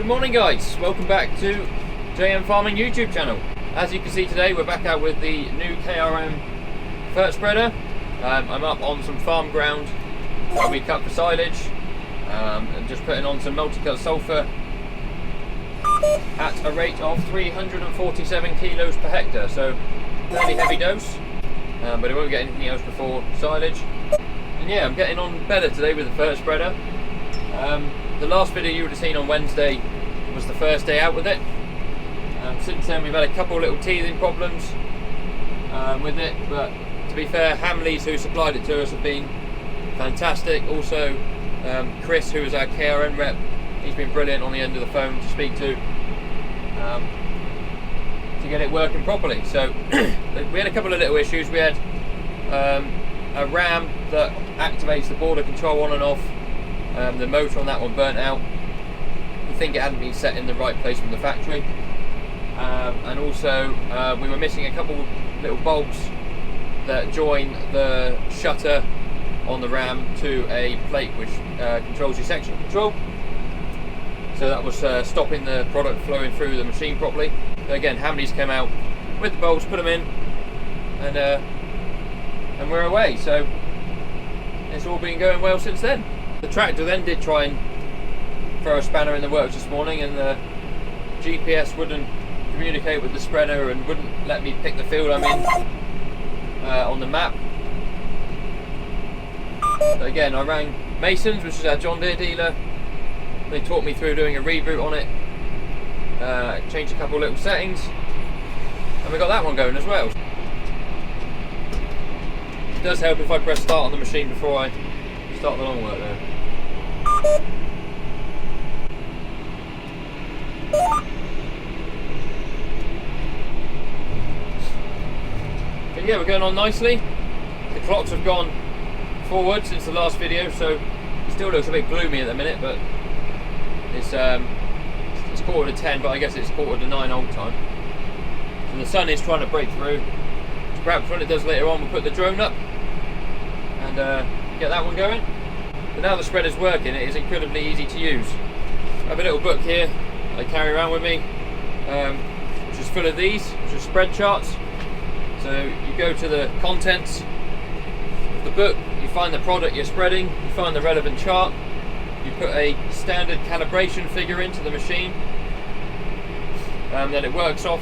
Good morning guys, welcome back to JM Farming YouTube channel. As you can see today we're back out with the new KRM fert spreader. I'm up on some farm ground that we cut for silage and just putting on some multi-cut sulphur at a rate of 347 kilos per hectare, so fairly heavy dose, but it won't get anything else before silage. And yeah, I'm getting on better today with the fert spreader. The last video you would have seen on Wednesday was the first day out with it. Since then we've had a couple little teething problems with it, but to be fair, Hamleys, who supplied it to us, have been fantastic. Also Chris, who is our KRM rep, he's been brilliant on the end of the phone to speak to get it working properly. So we had a couple of little issues. We had a ram that activates the border control on and off. The motor on that one burnt out. I think it hadn't been set in the right place from the factory, and also we were missing a couple little bulbs that join the shutter on the ram to a plate which controls your section control. So that was stopping the product flowing through the machine properly. But again, Hamleys came out with the bulbs, put them in, and we're away. So it's all been going well since then. The tractor then did try and throw a spanner in the works this morning, and the GPS wouldn't communicate with the spreader and wouldn't let me pick the field I'm in on the map. But again, I rang Mason's, which is our John Deere dealer. They taught me through doing a reboot on it, changed a couple little settings, and we got that one going as well. It does help if I press start on the machine before I start the long work there. But yeah, we're going on nicely. The clocks have gone forward since the last video, so it still looks a bit gloomy at the minute, but it's 10:15, but I guess it's 9:15 old time. So the sun is trying to break through. So perhaps when it does later on, we'll put the drone up and get that one going. But now the spreader's working, it is incredibly easy to use. I have a little book here I carry around with me, which is full of these, which are spread charts. So you go to the contents of the book, you find the product you're spreading, you find the relevant chart, you put a standard calibration figure into the machine, and then it works off,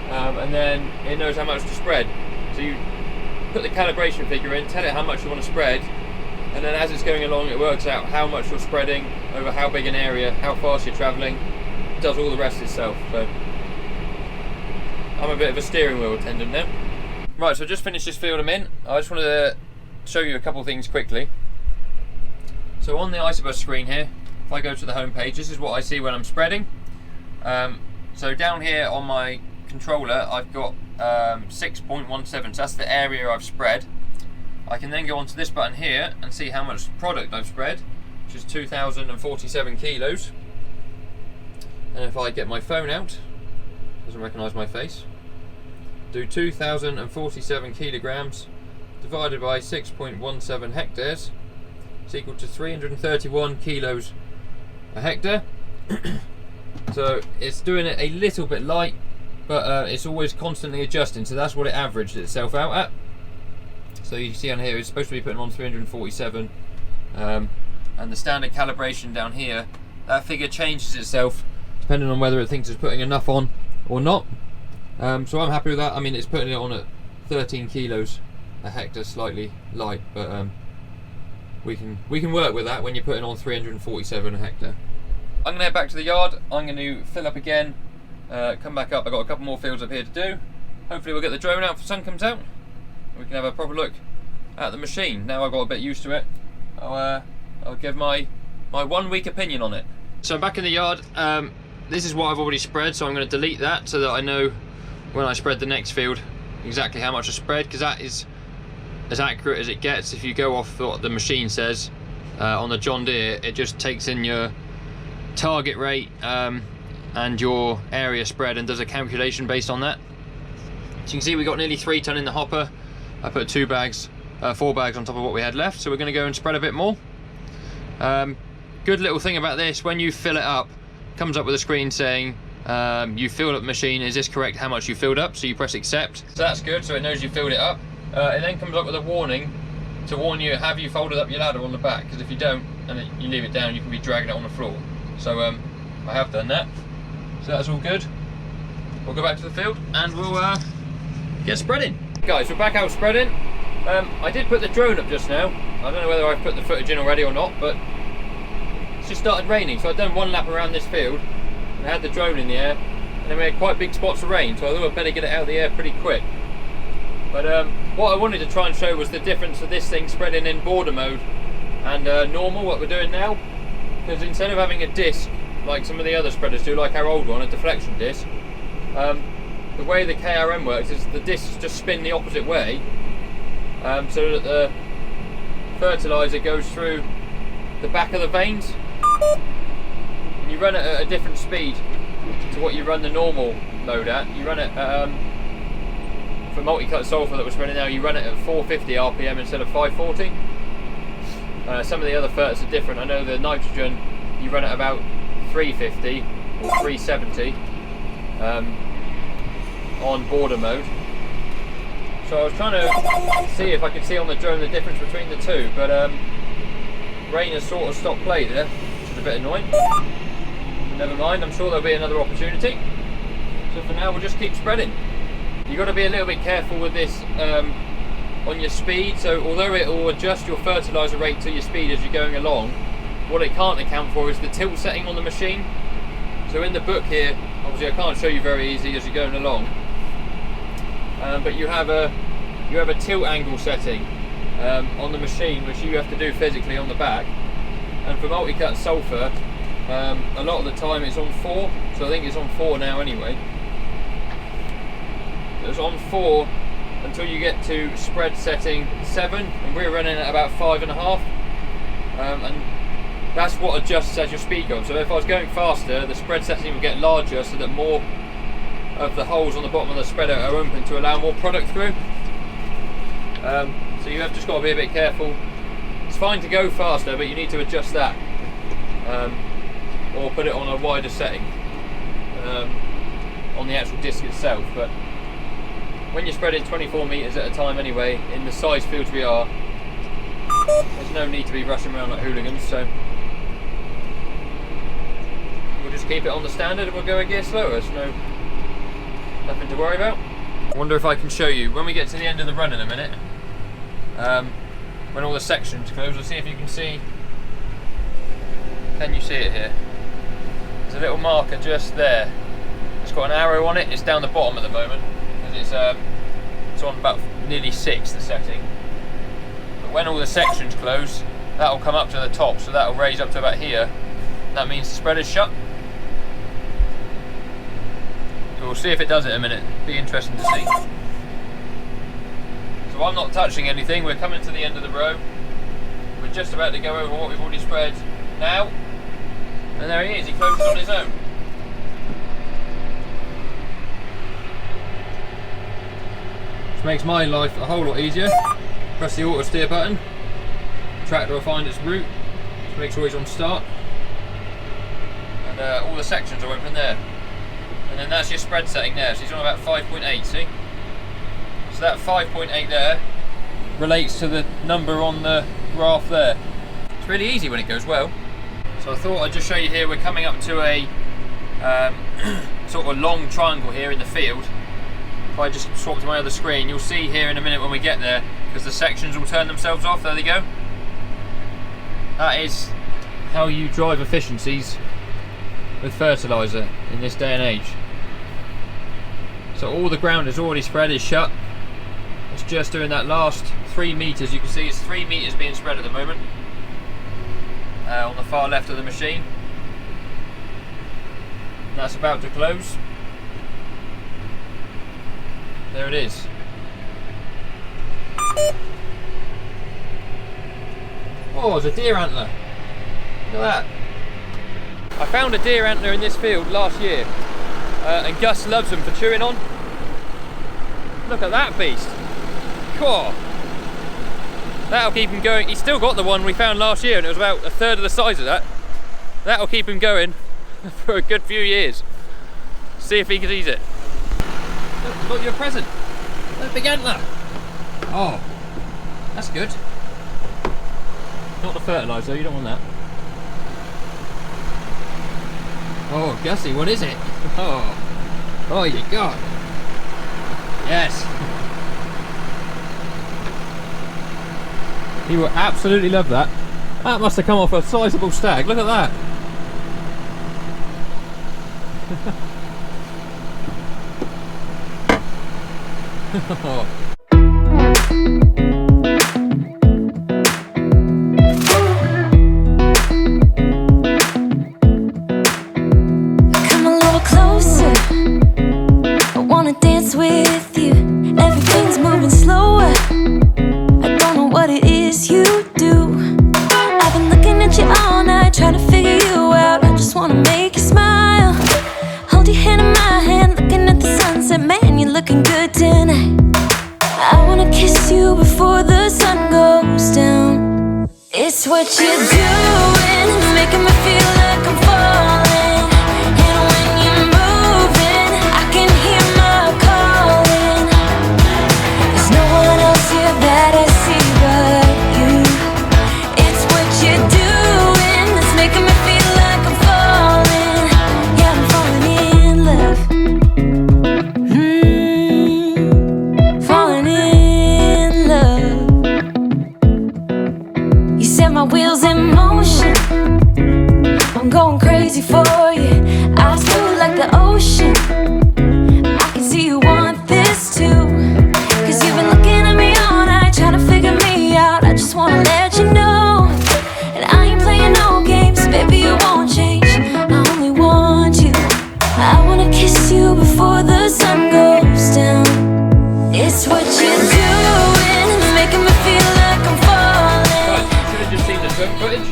and then it knows how much to spread. So you put the calibration figure in, tell it how much you want to spread, and then as it's going along it works out how much you're spreading over how big an area, how fast you're travelling. It does all the rest itself. So I'm a bit of a steering wheel attendant now. Right, so I just finished this field I'm in. I just wanted to show you a couple of things quickly. So on the Isobus screen here, if I go to the home page, this is what I see when I'm spreading. So down here on my controller I've got 6.17, so that's the area I've spread. I can then go onto this button here and see how much product I've spread, which is 2,047 kilos. And if I get my phone out, doesn't recognise my face, do 2,047 kilograms divided by 6.17 hectares, it's equal to 331 kilos a hectare. So it's doing it a little bit light, but it's always constantly adjusting, so that's what it averaged itself out at. So you see on here it's supposed to be putting on 347, and the standard calibration down here, that figure changes itself depending on whether it thinks it's putting enough on or not. So I'm happy with that. I mean, it's putting it on at 13 kilos a hectare, slightly light, but we can work with that when you're putting on 347 a hectare. I'm going to head back to the yard. I'm going to fill up again, come back up. I've got a couple more fields up here to do. Hopefully we'll get the drone out before the sun comes out. We can have a proper look at the machine. Now I've got a bit used to it, I'll give my 1 week opinion on it. So I'm back in the yard. This is what I've already spread, so I'm going to delete that so that I know when I spread the next field exactly how much I spread, because that is as accurate as it gets. If you go off what the machine says on the John Deere, it just takes in your target rate and your area spread and does a calculation based on that. So you can see we got nearly 3 ton in the hopper. I put 4 bags on top of what we had left, so we're going to go and spread a bit more. Good little thing about this, when you fill it up, comes up with a screen saying you filled up the machine, is this correct, how much you filled up? So you press accept, so that's good, so it knows you filled it up. It then comes up with a warning to warn you, have you folded up your ladder on the back, because if you don't and you leave it down, you can be dragging it on the floor. So I have done that, so that's all good. We'll go back to the field and we'll get spreading. Guys, we're back out spreading. I did put the drone up just now. I don't know whether I've put the footage in already or not, but it's just started raining, so I've done one lap around this field and I had the drone in the air, and then we had quite big spots of rain, so I thought I'd better get it out of the air pretty quick. But what I wanted to try and show was the difference of this thing spreading in border mode and normal, what we're doing now. Because instead of having a disc like some of the other spreaders do, like our old one, a deflection disc, the way the KRM works is the discs just spin the opposite way, so that the fertilizer goes through the back of the vanes, and you run it at a different speed to what you run the normal mode at. You run it for multi-cut sulfur that we're spreading now, you run it at 450 RPM instead of 540. Some of the other ferts are different. I know the nitrogen you run at about 350 or 370 on border mode. So I was trying to see if I could see on the drone the difference between the two, but rain has sort of stopped play there, which is a bit annoying. Never mind, I'm sure there'll be another opportunity. So for now we'll just keep spreading. You've got to be a little bit careful with this on your speed. So although it will adjust your fertilizer rate to your speed as you're going along, what it can't account for is the tilt setting on the machine. So in the book here, obviously I can't show you very easy as you're going along, but you have a tilt angle setting on the machine, which you have to do physically on the back. And for multi-cut sulfur, a lot of the time it's on 4, so I think it's on 4 now anyway. It's on 4 until you get to spread setting 7, and we're running at about 5.5, and that's what adjusts as your speed goes. So if I was going faster, the spread setting will get larger so that more of the holes on the bottom of the spreader are open to allow more product through. So you have just got to be a bit careful. It's fine to go faster, but you need to adjust that, or put it on a wider setting on the actual disc itself. But when you're spreading 24 meters at a time anyway, in the size fields we are, there's no need to be rushing around like hooligans. So we'll just keep it on the standard and we'll go a gear slower. There's nothing to worry about. I wonder if I can show you when we get to the end of the run in a minute, when all the sections close. We'll see if you can see. Can you see it here? There's a little marker just there. It's got an arrow on it. It's down the bottom at the moment because it's on about nearly 6, the setting. But when all the sections close, that'll come up to the top, so that'll raise up to about here. That means the spreader's shut. So we'll see if it does it in a minute. Be interesting to see. So I'm not touching anything. We're coming to the end of the row. We're just about to go over what we've already spread now. And there he is. He closes on his own. Which makes my life a whole lot easier. Press the auto steer button. The tractor will find its route. Just make sure he's on start. And all the sections are open there. And then that's your spread setting there. So he's on about 5.8, see? So that 5.8 there relates to the number on the graph there. It's really easy when it goes well. So I thought I'd just show you here, we're coming up to a sort of a long triangle here in the field. If I just swap to my other screen, you'll see here in a minute when we get there, because the sections will turn themselves off. There they go. That is how you drive efficiencies with fertiliser in this day and age. So all the ground is already spread, is shut. It's just doing that last 3 meters. You can see it's 3 meters being spread at the moment on the far left of the machine. And that's about to close. There it is. Oh, there's a deer antler. Look at that. I found a deer antler in this field last year, and Gus loves them for chewing on. Look at that beast. Cool. That'll keep him going. He's still got the one we found last year, and it was about a third of the size of that. That'll keep him going for a good few years. See if he can eat it. Look, your present. Look, big antler. Oh, that's good. Not the fertiliser, you don't want that. Oh, Gussie, what is it? Oh, you got. Yes. He will absolutely love that. That must have come off a sizable stag. Look at that. Come a little closer. I wanna dance with you. Everything's moving slower. I don't know what it is you do. I've been looking at you all night, trying to figure you out. I just wanna make you smile. Hold your hand in my hand, looking at the sunset. Man, you're looking good tonight. I wanna kiss you before the sun goes down. It's what you're doing, it's making me feel like I'm falling. And when you're moving, I can hear my calling. There's no one else here that I see but you. It's what you're doing, it's making me feel like I'm falling. Yeah, I'm falling in love. Falling in love. You set my wheels in motion. I'm going crazy for you. Eyes blue like the ocean. I can see you want this too. Cause you've been looking at me all night, trying to figure me out. I just wanna let you know. And I ain't playing no games, baby, you won't change. I only want you. I wanna kiss you before the sun goes down. It's what you're doing, it's making me feel like I'm falling. Right, you should have just seen the swim footage.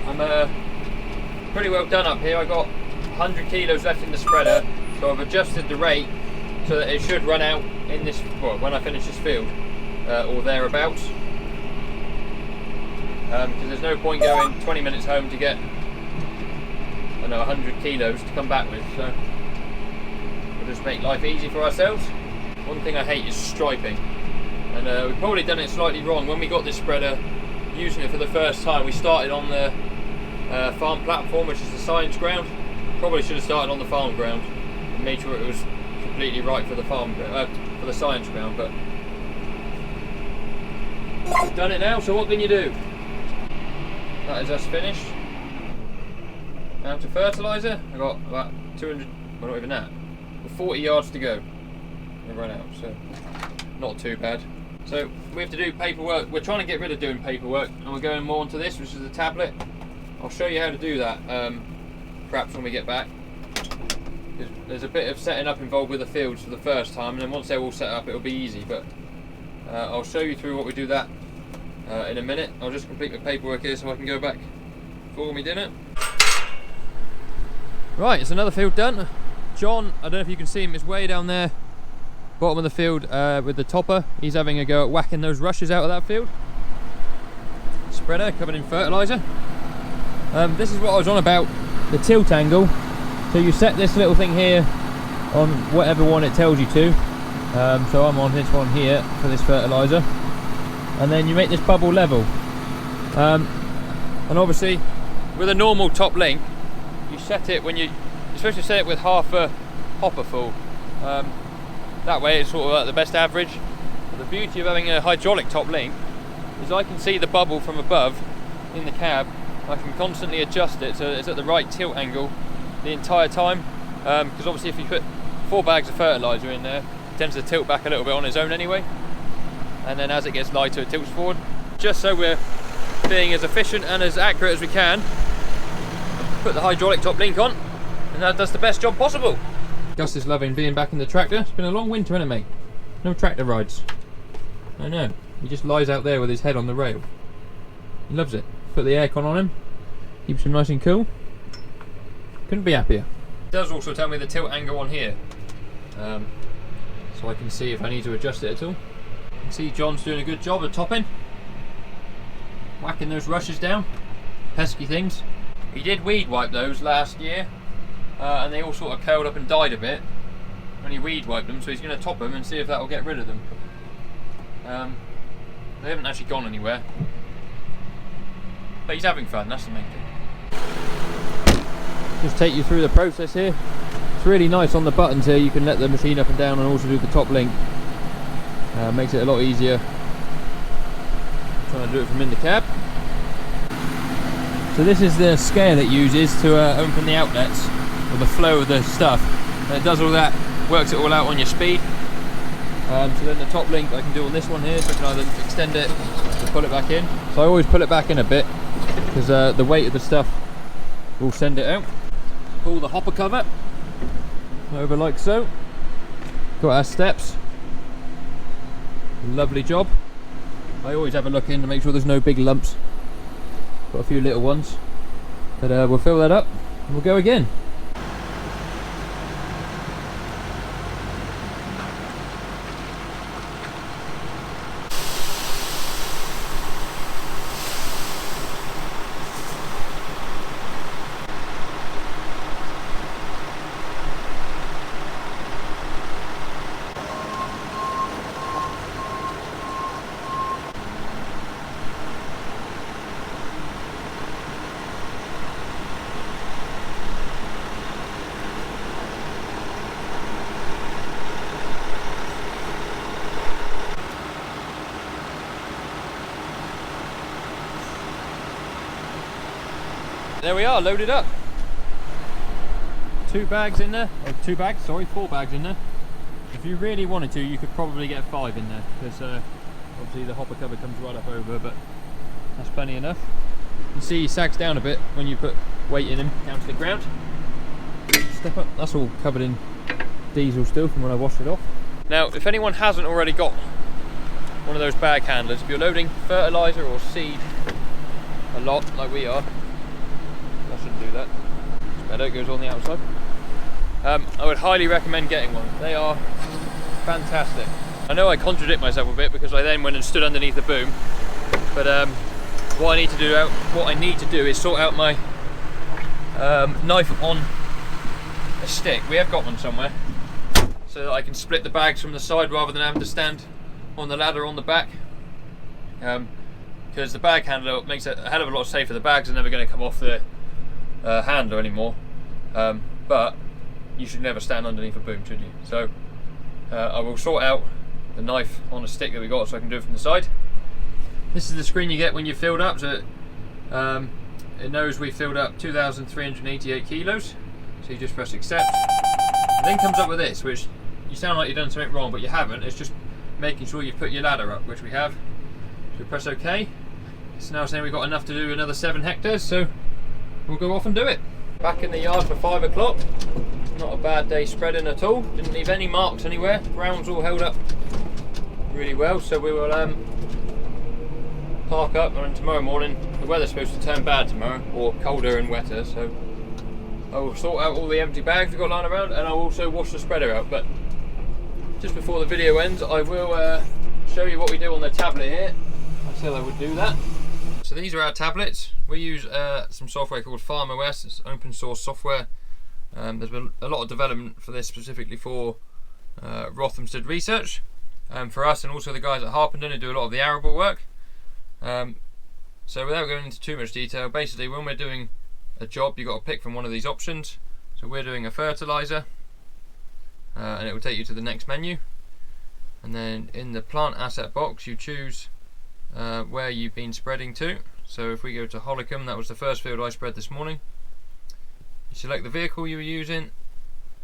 I'm pretty well done up here. I got 100 kilos left in the spreader, so I've adjusted the rate so that it should run out in this, well, when I finish this field, or thereabouts. Because there's no point going 20 minutes home to get, I don't know, 100 kilos to come back with, so we'll just make life easy for ourselves. One thing I hate is striping, and we've probably done it slightly wrong. When we got this spreader, using it for the first time, we started on the farm platform, which is the science ground. Probably should have started on the farm ground and made sure it was completely right for the farm, for the science ground. But we've done it now, so what can you do? That is us finished. Now to fertiliser. I got about 200, well, not even that, 40 yards to go. We run out, so not too bad. So we have to do paperwork. We're trying to get rid of doing paperwork, and we're going more onto this, which is a tablet. I'll show you how to do that, perhaps when we get back. There's a bit of setting up involved with the fields for the first time, and then once they're all set up, it'll be easy. But I'll show you through what we do that in a minute. I'll just complete the paperwork here so I can go back for me dinner. Right, it's another field done. John, I don't know if you can see him, is way down there, bottom of the field with the topper. He's having a go at whacking those rushes out of that field. Spreader covered in fertiliser. This is what I was on about, the tilt angle. So you set this little thing here on whatever one it tells you to. So I'm on this one here for this fertiliser. And then you make this bubble level. And obviously, with a normal top link, you set it when you're supposed to set it with half a hopper full. That way it's sort of at the best average. But the beauty of having a hydraulic top link is I can see the bubble from above in the cab. I can constantly adjust it so it's at the right tilt angle the entire time. Because obviously if you put 4 bags of fertiliser in there, it tends to tilt back a little bit on its own anyway. And then as it gets lighter, it tilts forward. Just so we're being as efficient and as accurate as we can, put the hydraulic top link on, and that does the best job possible. Gus is loving being back in the tractor. It's been a long winter, hasn't it, mate? No tractor rides. I know. He just lies out there with his head on the rail. He loves it. Put the aircon on him, keeps him nice and cool. Couldn't be happier. It does also tell me the tilt angle on here, so I can see if I need to adjust it at all. You can see John's doing a good job of topping, whacking those rushes down, pesky things. He did weed wipe those last year, and they all sort of curled up and died a bit when he weed wiped them, so he's going to top them and see if that will get rid of them. They haven't actually gone anywhere, but he's having fun, that's the main thing. Just take you through the process here. It's really nice on the buttons here, you can let the machine up and down and also do the top link. Makes it a lot easier. Trying to do it from in the cab. So this is the scale it uses to open the outlets, or the flow of the stuff. And it does all that, works it all out on your speed. So then the top link I can do on this one here, so I can either extend it or pull it back in. So I always pull it back in a bit, because the weight of the stuff will send it out. Pull the hopper cover over like so. Got our steps. Lovely job. I always have a look in to make sure there's no big lumps. Got a few little ones, but we'll fill that up and we'll go again. There we are, loaded up. 4 bags in there. If you really wanted to, you could probably get 5 in there, because obviously the hopper cover comes right up over, but that's plenty enough. You can see he sags down a bit when you put weight in him down to the ground. Step up, that's all covered in diesel still from when I washed it off. Now, if anyone hasn't already got one of those bag handlers, if you're loading fertiliser or seed a lot, like we are, I shouldn't do that. It's better, it goes on the outside. I would highly recommend getting one. They are fantastic. I know I contradict myself a bit because I then went and stood underneath the boom, but what I need to do is sort out my knife on a stick. We have got one somewhere, so that I can split the bags from the side rather than having to stand on the ladder on the back. Because the bag handler makes it a hell of a lot safer. The bags are never going to come off the handler anymore, but you should never stand underneath a boom, should you? So I will sort out the knife on a stick that we got so I can do it from the side. This is the screen you get when you're filled up, so it knows we filled up 2,388 kilos, so you just press accept. It then comes up with this, which you sound like you've done something wrong, but you haven't. It's just making sure you've put your ladder up, which we have. So press OK. It's now saying we've got enough to do another 7 hectares, so we'll go off and do it. Back in the yard for 5 o'clock. Not a bad day spreading at all. Didn't leave any marks anywhere. Ground's all held up really well, so we will park up, and tomorrow morning, the weather's supposed to turn bad tomorrow, or colder and wetter, so I will sort out all the empty bags we've got lying around, and I'll also wash the spreader out. But just before the video ends, I will show you what we do on the tablet here. I said I would do that. So these are our tablets. We use some software called FarmOS. It's open source software. There's been a lot of development for this specifically for Rothamsted research, for us, and also the guys at Harpenden who do a lot of the arable work. So without going into too much detail, basically when we're doing a job, you've got to pick from one of these options. So we're doing a fertiliser, and it will take you to the next menu, and then in the plant asset box you choose where you've been spreading to. So if we go to Hollicombe, that was the first field I spread this morning. You select the vehicle you were using,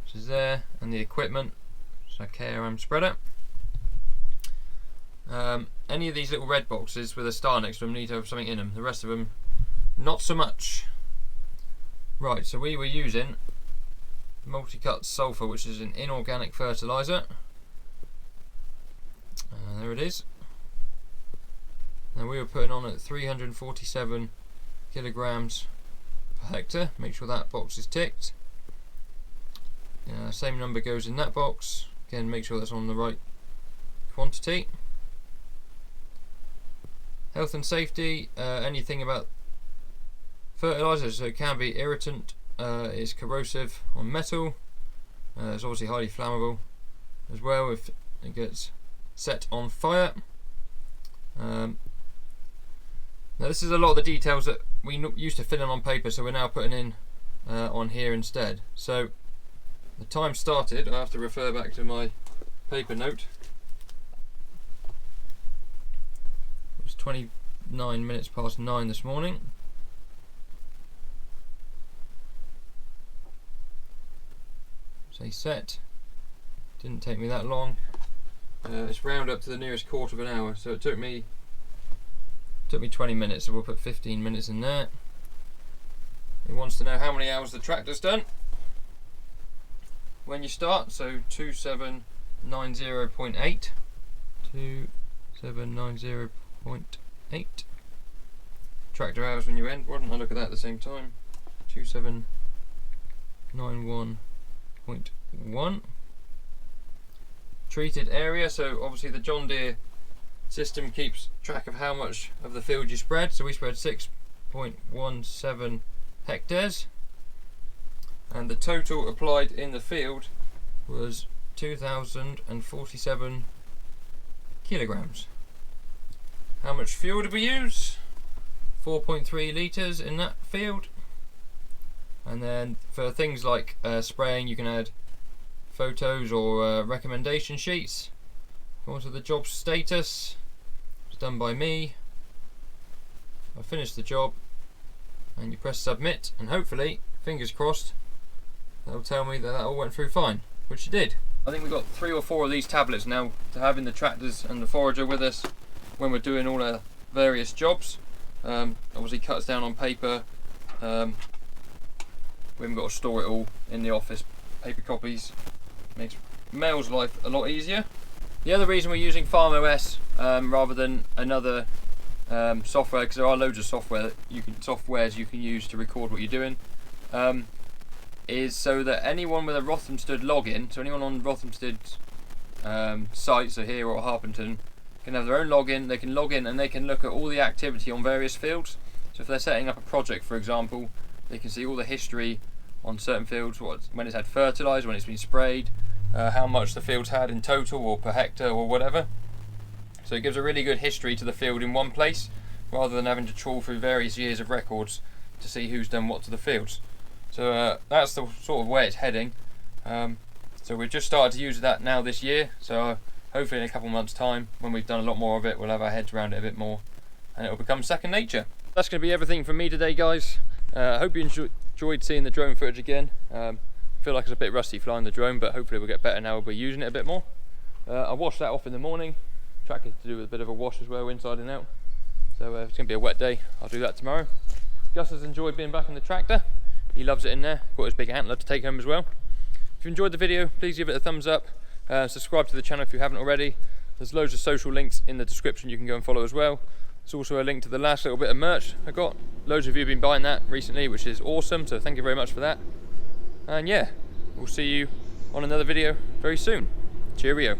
which is there, and the equipment, so KRM spreader. Any of these little red boxes with a star next to them need to have something in them. The rest of them, not so much. Right, so we were using multi-cut sulphur, which is an inorganic fertiliser. There it is. And we were putting on at 347 kilograms per hectare. Make sure that box is ticked. Same number goes in that box. Again, make sure that's on the right quantity. Health and safety, anything about fertiliser, so it can be irritant. It's corrosive on metal. It's obviously highly flammable as well if it gets set on fire. Now this is a lot of the details that we used to fill in on paper, so we're now putting in on here instead. So the time started, I have to refer back to my paper note. It was 29 minutes past 9 this morning. Say set. Didn't take me that long. It's round up to the nearest quarter of an hour, so it took me 20 minutes, so we'll put 15 minutes in there. It wants to know how many hours the tractor's done when you start, so 2790.8. 2790.8. Tractor hours when you end. Why didn't I look at that at the same time? 2791.1. Treated area, so obviously the John Deere system keeps track of how much of the field you spread. So we spread 6.17 hectares, and the total applied in the field was 2,047 kilograms. How much fuel did we use? 4.3 litres in that field. And then for things like spraying, you can add photos or recommendation sheets. Go on to the job status. It's done by me. I finished the job, and you press submit, and hopefully, fingers crossed, that'll tell me that that all went through fine, which it did. I think we've got 3 or 4 of these tablets now to have in the tractors and the forager with us when we're doing all our various jobs. Obviously cuts down on paper. We haven't got to store it all in the office. Paper copies makes Mail's life a lot easier. The other reason we're using Farm OS rather than another software, because there are loads of softwares you can use to record what you're doing, is so that anyone with a Rothamsted login, so anyone on Rothamsted's site, so here or Harpenden, can have their own login. They can log in and they can look at all the activity on various fields. So if they're setting up a project, for example, they can see all the history on certain fields, when it's had fertiliser, when it's been sprayed, how much the field's had in total or per hectare or whatever. So it gives a really good history to the field in one place, rather than having to trawl through various years of records to see who's done what to the fields. So that's the sort of way it's heading. So we've just started to use that now this year, so hopefully in a couple of months time, when we've done a lot more of it, we'll have our heads around it a bit more and it'll become second nature. That's going to be everything from me today, guys. I hope you enjoyed seeing the drone footage again. I feel like it's a bit rusty flying the drone, but hopefully we'll get better now we'll be using it a bit more. I washed that off in the morning. Tractor to do with a bit of a wash as well, inside and out. So if it's going to be a wet day, I'll do that tomorrow. Gus has enjoyed being back in the tractor. He loves it in there. Got his big antler to take home as well. If you enjoyed the video, please give it a thumbs up. Subscribe to the channel if you haven't already. There's loads of social links in the description you can go and follow as well. There's also a link to the last little bit of merch I got. Loads of you have been buying that recently, which is awesome, so thank you very much for that. And yeah, we'll see you on another video very soon. Cheerio.